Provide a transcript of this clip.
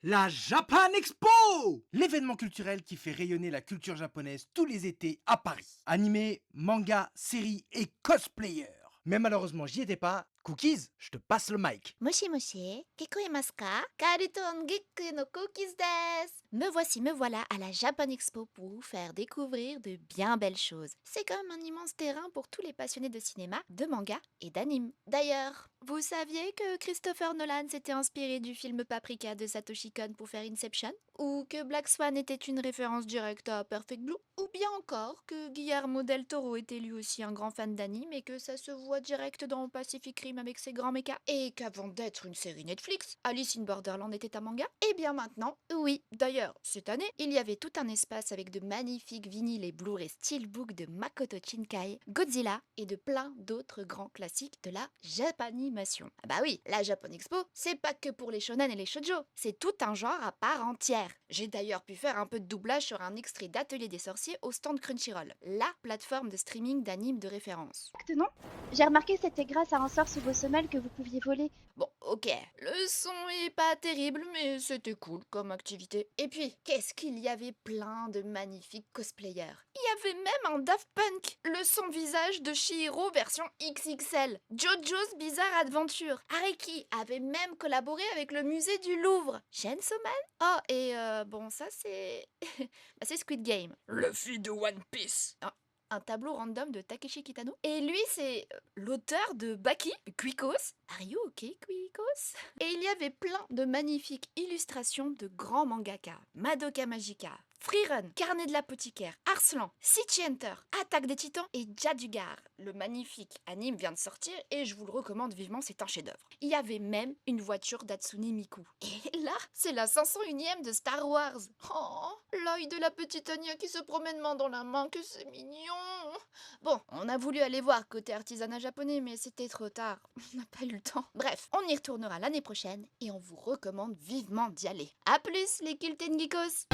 La Japan Expo! L'événement culturel qui fait rayonner la culture japonaise tous les étés à Paris. Animé, manga, séries et cosplayers. Mais malheureusement, j'y étais pas. Cookies, je te passe le mic. もしもし、聞こえますか？カルトンギックのクッキーズです。Me voici, me voilà à la Japan Expo pour vous faire découvrir de bien belles choses. C'est comme un immense terrain pour tous les passionnés de cinéma, de manga et d'anime. D'ailleurs, vous saviez que Christopher Nolan s'était inspiré du film Paprika de Satoshi Kon pour faire Inception? Ou que Black Swan était une référence directe à Perfect Blue? Ou bien encore que Guillermo del Toro était lui aussi un grand fan d'anime et que ça se voit direct dans Pacific Rim avec ses grands mechas? Et qu'avant d'être une série Netflix, Alice in Borderland était un manga? Et bien maintenant, oui. D'ailleurs, cette année, il y avait tout un espace avec de magnifiques vinyles et Blu-ray Steelbook de Makoto Shinkai, Godzilla et de plein d'autres grands classiques de la Japanimation. Ah bah oui, la Japan Expo, c'est pas que pour les shonen et les shoujo, c'est tout un genre à part entière. J'ai d'ailleurs pu faire un peu de doublage sur un extrait d'Atelier des sorciers au stand Crunchyroll, la plateforme de streaming d'anime de référence. Exact, non? J'ai remarqué que c'était grâce à un sort sous vos semelles que vous pouviez voler. Bon, ok, le son est pas terrible, mais c'était cool comme activité. Et puis, qu'est-ce qu'il y avait plein de magnifiques cosplayers. Il y avait même un Daft Punk, le son visage de Chihiro version XXL. JoJo's Bizarre Adventure. Areki avait même collaboré avec le musée du Louvre. Chainsaw Man? Oh, et bon, ça c'est... bah, c'est Squid Game. Le fille de One Piece. Un tableau random de Takeshi Kitano. Et lui, c'est l'auteur de Baki, Quikos. Are you okay, Quikos? Et il y avait plein de magnifiques illustrations de grands mangaka. Madoka Magica, Freerun, Carnet de l'apothicaire, Arslan, City Hunter, Attaque des Titans et Jadugar. Le magnifique anime vient de sortir et je vous le recommande vivement, c'est un chef-d'œuvre. Il y avait même une voiture d'Hatsune Miku. Et là, c'est la 501e de Star Wars. Oh, l'œil de la petite Anya qui se promène main dans la main, que c'est mignon. Bon, on a voulu aller voir côté artisanat japonais, mais c'était trop tard. On n'a pas eu le temps. Bref, on y retournera l'année prochaine et on vous recommande vivement d'y aller. A plus les Kulten Geekos!